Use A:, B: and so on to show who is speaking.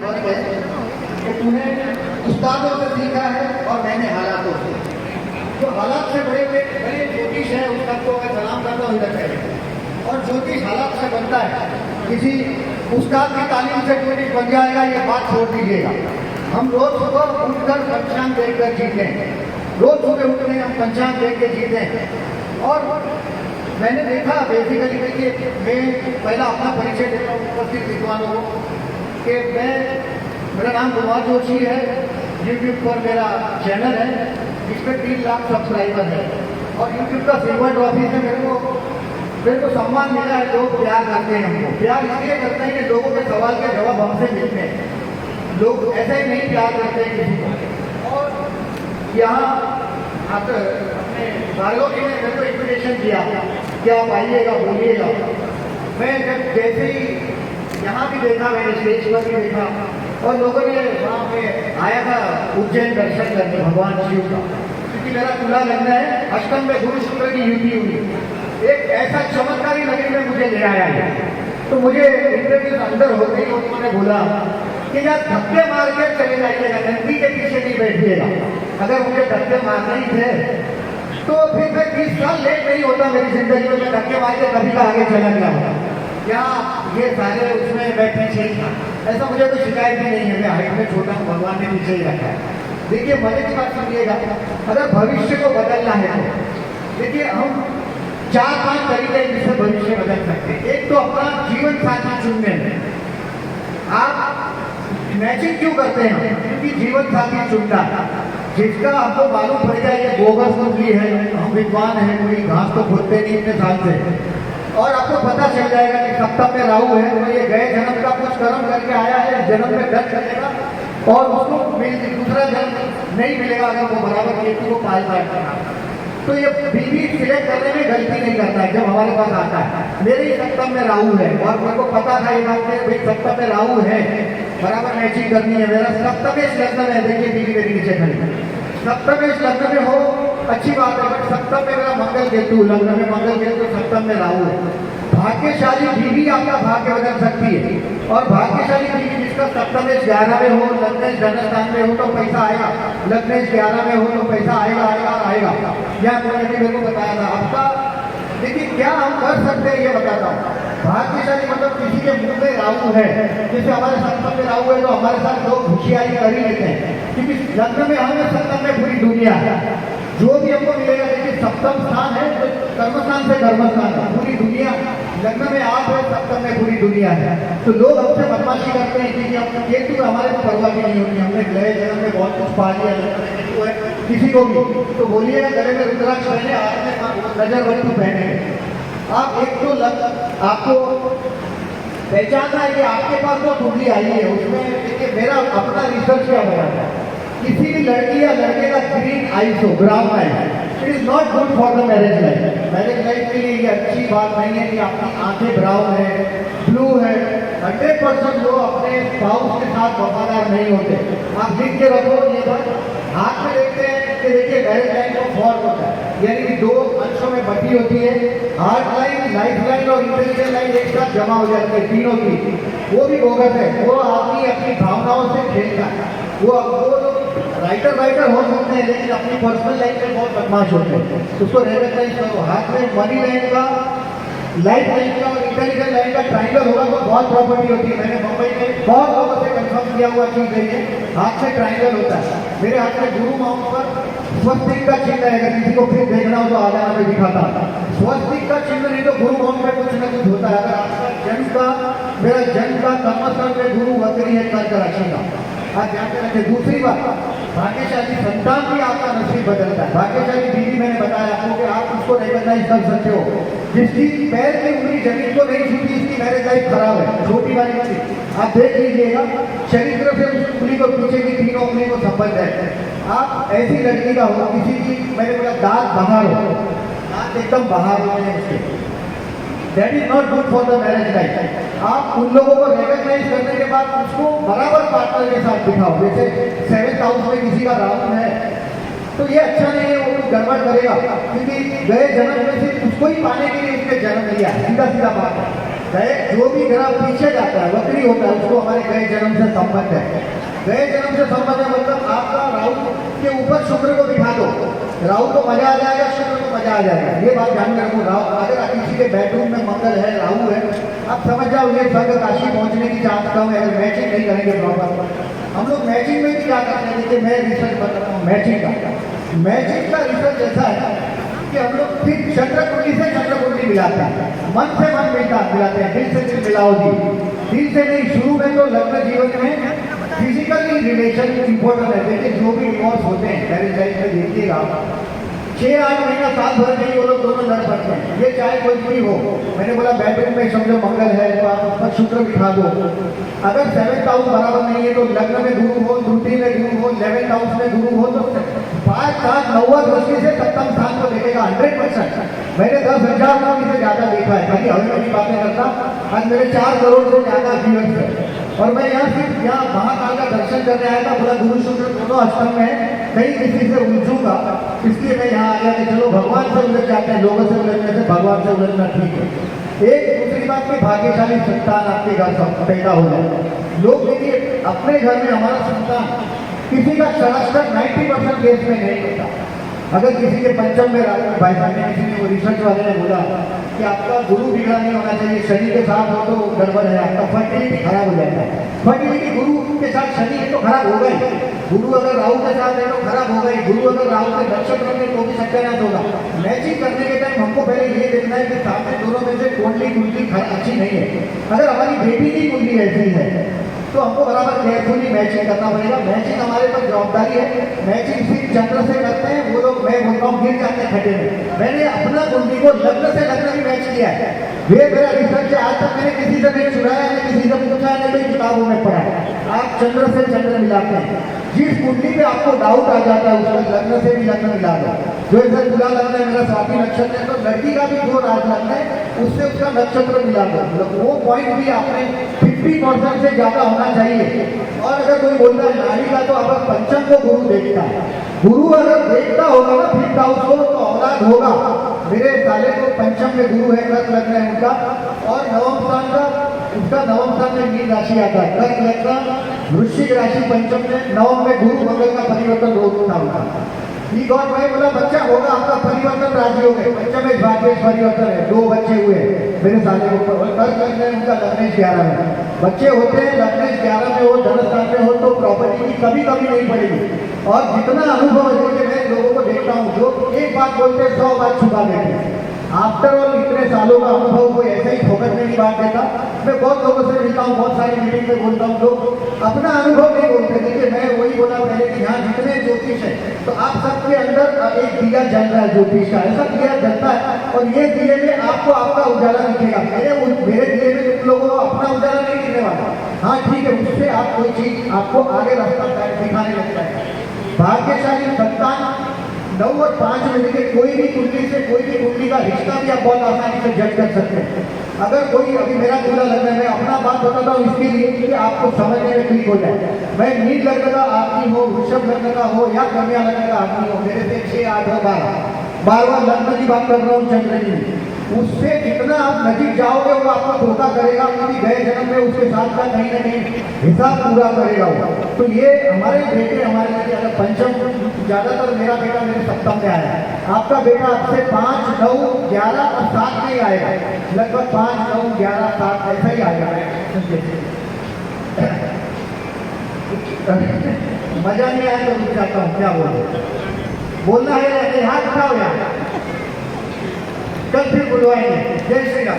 A: फर्क है कि तूने उस्तादों से सीखा है और मैंने हालातों से। जो हालात से बड़े बड़े ज्योतिष है उस तक को मैं सलाम करता हूँ इधर करें। और ज्योतिष हालात से बनता है, किसी उस्ताद की तालीम से ज्योतिष बन जाएगा ये बात छोड़ दीजिएगा। हम रोज सुबह उठकर पंचांग देख कर जीते हैं, रोज सुबह उठ रहे हम पंचांग देख के जीते हैं। और मैंने देखा बेसिकली देखिए, मैं पहला अपना परिचय देता हूँ उपस्थित विद्वानों को कि मेरा नाम कुमार जोशी है। यूट्यूब पर मेरा चैनल है जिसमें 3 लाख सब्सक्राइबर है और यूट्यूब का सिल्वर ट्रॉफी से मेरे को सम्मान मिला है। लोग प्यार करते हैं, हमको प्यार इसलिए करते हैं कि लोगों के सवाल के जवाब हमसे मिलते हैं। लोग ऐसे ही नहीं प्यार करते हैं किसी को। और यहाँ आकर अपने भार्गव जी ने मेरे को इन्विटेशन किया कि आप आइएगा, बोलिएगा। मैं जब जैसे ही यहाँ भी देखा, मैंने स्टेज पर भी देखा और लोगों ने वहाँ पे आया था उज्जैन दर्शन करने भगवान शिव का, क्योंकि मेरा तुला लगना है अष्टम में गुरु शुक्र की युति हुई। एक ऐसा चमत्कारी नगरी में मुझे ले आया है। तो मुझे इंटरव्यू अंदर हो गई और उन्होंने बोला कि यार धक्के मार के चले जाइएगा, नंदी के पीछे नहीं बैठिएगा। अगर मुझे धक्के मारने ही थे तो फिर मैं 20 साल लेट नहीं होता मेरी जिंदगी में। मैं धक्के मार के कभी का आगे चला गया होता, क्या ये सारे उसमें मैं पीछे ही था। ऐसा मुझे कोई शिकायत भी नहीं है, मैं हाइट में छोटा हूँ, भगवान ने पीछे ही रखा है। देखिए मजे की बात समझिएगा, अगर भविष्य को बदलना है तो देखिए हम 4-5 तरीके जिससे भविष्य बदल सकते हैं। एक तो अपना जीवन साथी चुनने में। आप मैचिंग क्यों करते हैं? क्योंकि जीवन साथी चुनना जिसका आपको मालूम पड़ जाए कि बोगस कुंडली है, हम विद्वान है, कोई घास तो खोदते नहीं इतने साल से, और आपको पता चल जाएगा कि सप्तम में राहु है तो ये गए जन्म का कुछ कर्म करके आया है, जन्म में दर्द करेगा और उसको दूसरा जन्म नहीं मिलेगा अगर वो बराबर केतु को पाल पाएगा। तो ये बीवी सिलेक्ट करने में गलती नहीं करता है जब हमारे पास आता है। मेरे ही सप्तम में राहु है और मेरे को पता था ये बात भाई सप्तम में राहु है, बराबर मैचिंग करनी है। मेरा सप्तमेश लग्न है, देखिए बीवी मेरी नीचे खड़ी, सप्तमेश लग्न में हो अच्छी बात है, बट सप्तम में मेरा मंगल केतु, लग्न में मंगल केतु, सप्तम में राहु है। भाग्यशाली बीवी आपका भाग्य बदल सकती है। और भाग्यशाली बीवी जिसका सप्तमेश 11 में हो, लग्नेश धनस्थान में हो तो पैसा आएगा, लग्नेश 11 में हो तो पैसा आएगा आएगा आएगा। यह मेरे को बताया था आपका। देखिए क्या हम कर सकते हैं ये बताता हूँ। भाग्यशाली मतलब किसी के मुंह में राहु है, जैसे हमारे सप्तम में राहु है तो हमारे साथ लोग होशियारी कर ही लेते हैं, क्योंकि लग्न में हमें सप्तम में पूरी दुनिया है। जो भी हमको मिलेगा, देखिए सप्तम स्थान है तो कर्मस्थान से कर्मस्थान है, पूरी दुनिया लग्न में आप है, सप्तम में पूरी दुनिया है। तो लोग हमसे बदमाशी करते हैं क्योंकि हम केतु हमारे को परवाह नहीं होती, हमने गए जन्म में बहुत कुछ पा लिया, केतु है किसी को भी तो बोलिएगा गले में रुद्राक्ष पहने, हाथ में नजर बंद पहने। आप एक तो आपको पहचानना है कि आपके पास जो कुंडली आई है उसमें देखिए मेरा अपना रिसर्च क्या हो रहा है। किसी भी लड़की या लड़के का ग्रीन आईज हो, brown eyes, it is not good for the marriage life. Marriage life के लिए ये अच्छी बात नहीं है कि आपकी आंखें ब्राउन है, ब्लू है। 100% लोग अपने स्पाउस के साथ वफादार नहीं होते। आप लिख के रखो ये बात। हाथ में देखते हैं कि देखिए मैरिज लाइन को फॉर्म होता है, यानी कि 2 अंशों में बटी होती है, हार्ट लाइन, लाइफ लाइन और इंटेलिजेंट लाइन एक साथ जमा हो जाती है, तीनों की। वो भी बोगस है, वो आदमी अपनी भावनाओं से खेलता है। वो राइटर हो सकते हैं लेकिन अपनी पर्सनल लाइफ में बहुत बदमाश होते हैं, उसको रिकॉग्नाइज करो। हाथ में मनी लाइन का, लाइफ लाइन का और इंटेलिजेंट लाइन का ट्राइंगल होगा तो बहुत प्रॉपर्टी होती है। मैंने मुंबई में बहुत लोगों से कंफर्म किया हुआ चीज है, हाथ में ट्राइंगल होता है। मेरे हाथ में गुरु माउंट पर स्वस्तिक का चिन्ह है, अगर किसी को फिर देखना हो तो आ जाना, मैं दिखाता। स्वस्तिक का चिन्ह नहीं तो गुरु माउंट में कुछ न कुछ होता है। अगर आपका जन्म का, मेरा जन्म का कर्मस्थल में गुरु वक्री है कर्क राशि का, आप ध्यान में रखें। दूसरी बात, भाग्यशाली संतान भी आपका नसीब बदलता है। भाग्यशाली बीवी मैंने बताया आपको कि आप उसको रिकॉग्नाइज कर सकते हो जिसकी पैर की उंगली जमीन को नहीं छूती, इसकी मैरिज लाइफ खराब है। छोटी वाली बात आप देख लीजिएगा, शरीर से उस उंगली को पीछे की तीनों उंगली को संबंध है। आप ऐसी लड़की का हो, किसी की मैंने बोला दांत बाहर हो, दांत एकदम बाहर हो उसके, that is not good for the marriage life. आप उन लोगों को रिकॉग्नाइज करने के बाद उसको बराबर पार्टनर के साथ दिखाओ। जैसे 7th हाउस में किसी का राहु है तो ये अच्छा नहीं है, वो कुछ गड़बड़ करेगा, क्योंकि गए जन्म में सिर्फ उसको ही पाने के लिए उसने जन्म लिया है, सीधा सीधा बात है। गए जो भी ग्रह पीछे जाता है वक्री होता है उसको हमारे गए जन्म से संबंध है। गए जन्म से संबंध है मतलब आपका राहु के ऊपर शुक्र को बिठा दो, राहु को मजा आ जाएगा, शुक्र को मजा आ जाएगा। ये बात ध्यान में रखो। राहु अगर किसी के बेडरूम में मंगल है, राहु है, आप समझ जाओ ये स्वर्ग राशि पहुंचने की चांस कम है अगर मैचिंग नहीं करेंगे प्रॉपर। हम लोग मैचिंग में भी क्या करते हैं, देखिए मैं रिसर्च कर रहा हूँ मैचिंग का रिसर्च ऐसा है कि हम लोग फिर चंद्र कुंडली से चंद्र कुंडली मिलाते हैं, मन से मन मिलाते हैं, दिल से दिल मिलाओ जी, दिल से नहीं। शुरू में तो लग्न जीवन में फिजिकली रिलेशन इंपॉर्टेंट है। देखिए जो भी डिवोर्स होते हैं मैरिज लाइफ में देखिएगा 6-8 महीना साल भर में ही वो लोग दोनों लड़ पड़ते हैं। ये चाहे कोई भी हो, मैंने बोला बेडरूम में समझो मंगल है तो आप उस पर शुक्र बिठा दो। अगर 7th हाउस बराबर नहीं है तो लग्न में गुरु हो, द्वितीय में गुरु हो, 11th हाउस में गुरु हो तो 5, 7, 9 दृष्टि से सप्तम स्थान को देखेगा 100%। मैंने 10,000 लोग इसे ज्यादा देखा है, खाली हमें की बातें करता। आज मेरे 4 करोड़ से ज्यादा व्यूअर्स है और मैं यहाँ सिर्फ यहाँ महाकाल का दर्शन करने आया था। बोला गुरु शुक्र दोनों अष्टम में है, कहीं किसी से उलझूंगा, इसलिए मैं यहाँ आ गया कि चलो भगवान से उलझ जाते हैं, लोगों से उलझने से भगवान से उलझना ठीक है। एक दूसरी बात की भाग्यशाली संतान आपके घर पैदा हो जाए। लोग देखिए अपने घर में हमारा संतान किसी का शराश्रत 90% केस में नहीं होता। अगर किसी के पंचम में भाई साहब ने किसी ने वो रिसर्च वाले ने बोला कि आपका गुरु बिगड़ा नहीं होना चाहिए, शनि के साथ हो तो गड़बड़ है, आपका फर्टिलिटी खराब हो जाता है। फर्टिलिटी गुरु के साथ शनि है तो खराब होगा ही, गुरु अगर राहु के साथ है तो खराब होगा ही, गुरु अगर राहु के नक्षत्र में तो भी सत्यानाश होगा। मैचिंग करने के टाइम हमको पहले ये देखना है कि सामने दोनों में से कुंडली अच्छी नहीं है। अगर हमारी बेटी की कुंडली ऐसी है तो हमको बराबर केयरफुली मैचिंग करना पड़ेगा। मैचिंग हमारे पर जवाबदारी है। मैचिंग सिर्फ चंद्र से करते हैं वो लोग, मैं बोलता हूँ गिर जाते हैं खड्डे में। मैंने अपना कुंडली को लग्न से लग्न ही मैच किया है। ये मेरा रिसर्च है, आज तक मैंने किसी से नहीं छुड़ाया, नहीं किसी से पूछा, नहीं कोई किताबों में पढ़ा है। आप चंद्र से चंद्र मिलाते हैं, जिस कुंडली पे आपको डाउट आ जाता है उसका लग्न से भी लग्न मिला दो। जो इधर तुला लग्न है मेरा स्वाति नक्षत्र है तो लड़की का भी जो राज लग्न है उससे उसका नक्षत्र मिला दो। मतलब वो पॉइंट भी आपने 50% से ज्यादा होना चाहिए। और अगर कोई बोलता है नारी का तो अगर पंचम को गुरु देखता है, गुरु अगर देखता होगा ना 5th हाउस को तो औलाद होगा। मेरे साले को पंचम में गुरु है, कर्क लग्न है उनका, और नवम स्थान का उसका नवम स्थान में मीन राशि आता है, कर्क लग्न वृश्चिक राशि पंचम में, नवम में गुरु मंगल का परिवर्तन होता होगा। ठीक। और मैं बोला बच्चा होगा आपका परिवर्तन राशि हो गए, पंचम में भाग्य परिवर्तन है, 2 बच्चे हुए मेरे साले को, कर्क लग्न है उनका, लग्नेश 11 में बच्चे होते हैं, लग्नेश 11 में हो, धन स्थान में हो तो प्रॉपर्टी की कभी नहीं पड़ेगी। और जितना अनुभव है कि मैं लोगों को देखता हूँ जो एक बात बोलते हैं 100 बात छुपा देते हैं। आफ्टर ऑल इतने सालों का अनुभव कोई ऐसे ही फोकस में नहीं बात देता। मैं बहुत लोगों से मिलता हूँ, बहुत सारी मीटिंग में बोलता हूँ, लोग अपना अनुभव नहीं बोलते। देखिए मैं वही बोला पहले कि यहाँ जितने ज्योतिष है तो आप सबके अंदर एक दिया जल रहा है ज्योतिष का, ऐसा दिया जलता है और ये दिए में आपको आपका उजाला दिखेगा। मेरे दिए में तुम लोगों को अपना उजाला नहीं दिखने वाला। हाँ ठीक है, उससे आप कोई चीज आपको आगे रास्ता दिखाने लगता है। भाग्यशाली संतान 9 और 5 में देखिए कोई भी कुंडली से कोई भी कुंडली का रिश्ता भी आप बहुत आसानी से जज कर सकते हैं। अगर कोई अभी मेरा दूल्हा लग्न है, मैं अपना बात बताता हूँ इसके लिए कि आपको समझने में क्लिक हो जाए। मैं मीन लग्न का आदमी हो, वृषभ लग्न का हो या कन्या लग्न का आदमी हो, मेरे से 6, 8 और 12 लग्न की बात कर रहा हूँ चंद्र जी, उससे जितना आप नजीक जाओगे वो आपको धोखा करेगा, क्योंकि गए जन्म में उसके साथ का कहीं ना कहीं हिसाब पूरा करेगा वो। तो ये हमारे बेटे हमारे लिए अगर पंचम, ज्यादातर मेरा बेटा मेरे सप्तम में आया है, आपका बेटा आपसे 5, 9, 11 और 7 में ही आएगा, लगभग 5, 9, 11, 7 ऐसा ही आएगा। मजा नहीं आया तो रुक जाता हूँ, क्या बोलना है, हाथ उठाओ यार, कल फिर बुलवाएंगे। जय श्री राम।